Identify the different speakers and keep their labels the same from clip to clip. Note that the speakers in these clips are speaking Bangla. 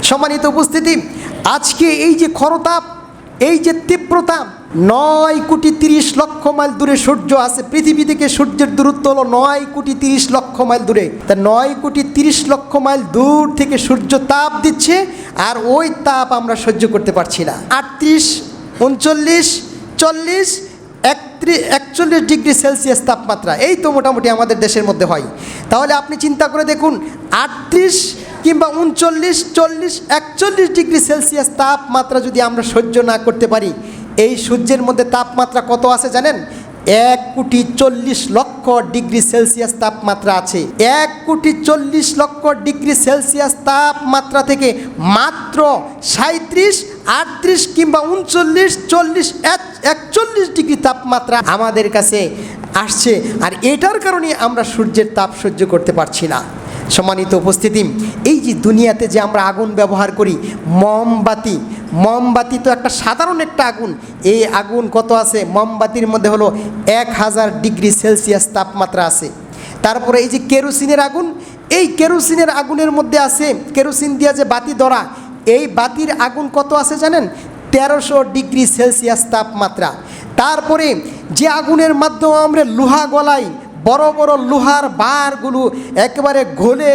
Speaker 1: সম্মানিত উপস্থিতি, আজকে এই যে খরতাপ, এই যে তীব্রতা, 9,30,00,000 মাইল দূরে সূর্য আছে। পৃথিবী থেকে সূর্যের দূরত্ব হলো 9,30,00,000 মাইল দূরে। তা 9,30,00,000 মাইল দূর থেকে সূর্য তাপ দিচ্ছে, আর ওই তাপ আমরা সহ্য করতে পারছি না। 38, 39, 40, 41 ডিগ্রি সেলসিয়াস তাপমাত্রা, এই তো মোটামুটি আমাদের দেশের মধ্যে হয়। তাহলে আপনি চিন্তা করে দেখুন, 38 কিংবা 39, 40, 41 ডিগ্রি সেলসিয়াস তাপমাত্রা যদি আমরা সহ্য না করতে পারি, এই সূর্যের মধ্যে তাপমাত্রা কত আছে জানেন? 1,40,00,000 ডিগ্রি সেলসিয়াস তাপমাত্রা আছে। 1,40,00,000 ডিগ্রি সেলসিয়াস তাপমাত্রা থেকে মাত্র 37, 38 কিংবা 39, 40, 41 ডিগ্রি তাপমাত্রা আমাদের কাছে আসছে, আর এটার কারণে আমরা সূর্যের তাপ সহ্য করতে পারছি না। সম্মানিত উপস্থিতি, এই যে দুনিয়াতে যে আমরা আগুন ব্যবহার করি, মোমবাতি তো একটা সাধারণ একটা আগুন। এই আগুন কত আছে? মোমবাতির মধ্যে হলো 1000 ডিগ্রি সেলসিয়াস তাপমাত্রা আছে। তারপরে এই যে কেরোসিনের আগুন, এই কেরোসিনের আগুনের মধ্যে আছে, কেরোসিন দিয়ে যে বাতি ধরা, এই বাতির আগুন কত আছে জানেন? 1300 ডিগ্রি সেলসিয়াস তাপমাত্রা। তারপরে যে আগুনের মাধ্যমে আমরা লোহা গলাই, বড় বড় লোহার বারগুলো একেবারে গলে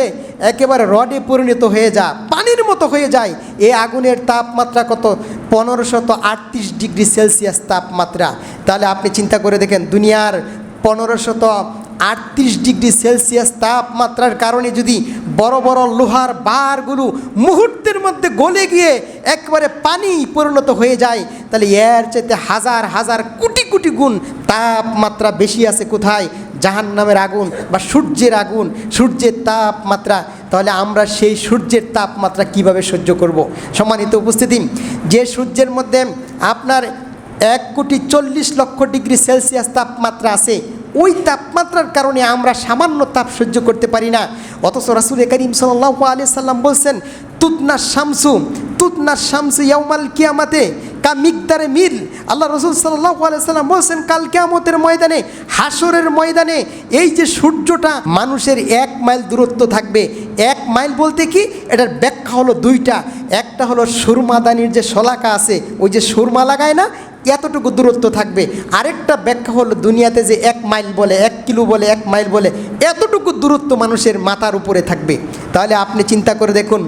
Speaker 1: একেবারে রডে পরিণত হয়ে যায়, পানির মতো হয়ে যায়, এই আগুনের তাপমাত্রা কত? 1538 ডিগ্রি সেলসিয়াস তাপমাত্রা। তাহলে আপনি চিন্তা করে দেখেন, দুনিয়ার 1538 ডিগ্রি সেলসিয়াস তাপমাত্রার কারণে যদি বড় বড় লোহার বারগুলো মুহূর্তের মধ্যে গলে গিয়ে একবারে পানি পরিণত হয়ে যায়, তাহলে এর চাইতে হাজার হাজার কোটি কোটি গুণ তাপমাত্রা বেশি আছে কোথায়? জাহান্নামের আগুন বা সূর্যের আগুন, সূর্যের তাপমাত্রা। তাহলে আমরা সেই সূর্যের তাপমাত্রা কিভাবে সহ্য করব? সম্মানিত উপস্থিতি, যে সূর্যের মধ্যে আপনার 1,40,00,000 ডিগ্রি সেলসিয়াস তাপমাত্রা আছে, ওই তাপমাত্রার কারণে আমরা সামান্য তাপ সহ্য করতে পারি না। অথচ রাসূল করিম সাল্লাল্লাহু আলাইহি সাল্লাম বলছেন, তুতনা শামসু ইয়াউমাল কিয়ামাতে কা মিকদারে মিল। আল্লাহ রাসূল সাল্লাল্লাহু আলাইহি সাল্লাম বলছেন, কাল কিয়ামতের ময়দানে, হাসরের ময়দানে এই যে সূর্যটা মানুষের 1 মাইল দূরত্ব থাকবে। 1 মাইল বলতে কি, এটার ব্যাখ্যা হলো দুইটা। একটা হলো সুরমাদানির যে শলাকা আছে, ওই যে সুরমা লাগায় না, এতটুকু দূরত্ব থাকবে। আরেকটা ব্যাখ্যা হলো দুনিয়াতে যে 1 মাইল বলে, 1 কিলো বলে, 1 মাইল বলে, এতটুকু দূরত্ব মানুষের মাথার উপরে থাকবে। তাহলে আপনি চিন্তা করে দেখুন,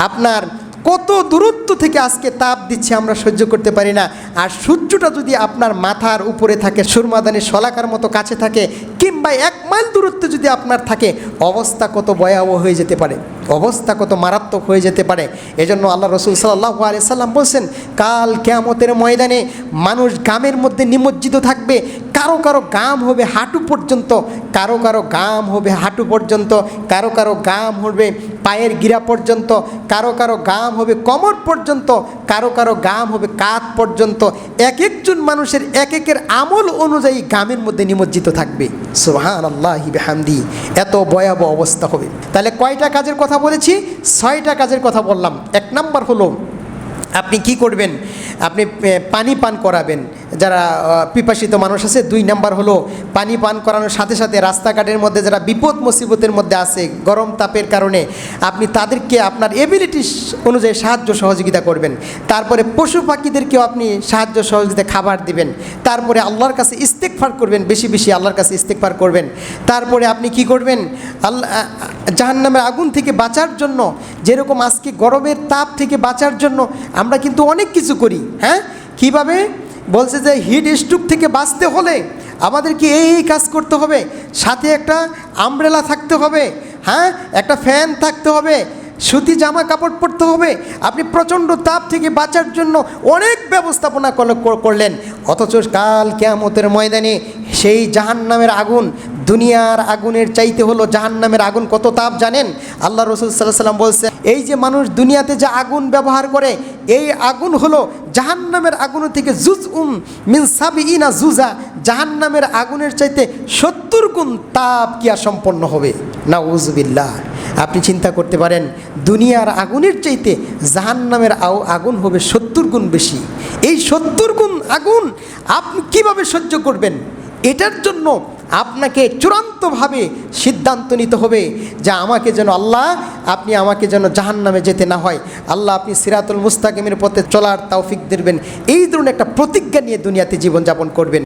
Speaker 1: আপনার কত দূরত্ব থেকে আজকে তাপ দিচ্ছে, আমরা সহ্য করতে পারি না। আর সূর্যটা যদি আপনার মাথার উপরে থাকে, সুরমাদানির শলাকার মতো কাছে থাকে, কিংবা 1 মাইল দূরত্বে যদি আপনার থাকে, অবস্থা কত ভয়াবহ হয়ে যেতে পারে, অবস্থা কত মারাত্মক হয়ে যেতে পারে। এজন্য আল্লাহ রাসূল সাল্লাল্লাহু আলাইহি সাল্লাম বলছেন, কাল কিয়ামতের ময়দানে মানুষ গামের মধ্যে নিমজ্জিত থাকবে। কারো কারো গাম হবে হাঁটু পর্যন্ত, কারো কারো গাম হবে হাঁটু পর্যন্ত, কারো কারো গাম হবে পায়ের গিরা পর্যন্ত, কারো কারো গাম হবে কোমর পর্যন্ত, কারো কারো গাম হবে কাঁধ পর্যন্ত। এক একজন মানুষের এক একের আমল অনুযায়ী গামের মধ্যে নিমজ্জিত থাকবে। সুবহানাল্লাহি বিহামদি, এত ভয়াবহ অবস্থা হবে। তাহলে কয়টা কাজের কথা বলেছি? 6টা কাজের কথা বললাম। 1 নাম্বার হলো আপনি কি করবেন? আপনি পানি পান করাবেন যারা পিপাসিত মানুষ আছে। 2 নাম্বার হলো পানি পান করানোর সাথে সাথে রাস্তাঘাটের মধ্যে যারা বিপদ মুসিবতের মধ্যে আছে গরম তাপের কারণে, আপনি তাদেরকে আপনার এবিলিটি অনুযায়ী সাহায্য সহযোগিতা করবেন। তারপরে পশু পাখিদেরকেও আপনি সাহায্য সহযোগিতা খাবার দিবেন। তারপরে আল্লাহর কাছে ইস্তেগফার করবেন, বেশি বেশি আল্লাহর কাছে ইস্তেগফার করবেন। তারপরে আপনি কি করবেন? জাহান্নামের আগুন থেকে বাঁচার জন্য, যেরকম আজকে গরমের তাপ থেকে বাঁচার জন্য আমরা কিন্তু অনেক কিছু করি। হ্যাঁ, কীভাবে? বলছে যে হিট স্ট্রোক থেকে বাঁচতে হলে আমাদেরকে এই কাজ করতে হবে, সাথে একটা আমব্রেলা থাকতে হবে, হ্যাঁ, একটা ফ্যান থাকতে হবে, সুতি জামা কাপড় পরতে হবে। আপনি প্রচণ্ড তাপ থেকে বাঁচার জন্য অনেক ব্যবস্থাপনা করলেন, অথচ কাল কিয়ামতের ময়দানে সেই জাহান্নামের আগুন, দুনিয়ার আগুনের চাইতে হলো জাহান্নামের আগুন কত তাপ জানেন? আল্লাহ রাসূল সাল্লাল্লাহু আলাইহি সাল্লাম বলছে, এই যে মানুষ দুনিয়াতে যে আগুন ব্যবহার করে, এই আগুন হলো জাহান্নামের আগুন থেকে জুজউম মিন সাবিইনা জুজা, জাহান্নামের আগুনের চাইতে 70 গুণ তাপ কিয়া সম্পন্ন হবে। নাউযুবিল্লাহ। আপনি চিন্তা করতে পারেন, দুনিয়ার আগুনের চাইতে জাহান্নামের আগুন হবে 70 গুণ বেশি। এই 70 গুণ আগুন আপনি কিভাবে সহ্য করবেন? এটার জন্য আপনাকে চূড়ান্তভাবে সিদ্ধান্ত নিতে হবে যে আমাকে যেন আল্লাহ আপনি আমাকে যেন জাহান্নামে যেতে না হয়, আল্লাহ আপনি সিরাতুল মুস্তাকিমের পথে চলার তৌফিক দিবেন। এই ধরনের একটা প্রতিজ্ঞা নিয়ে দুনিয়াতে জীবনযাপন করবেন।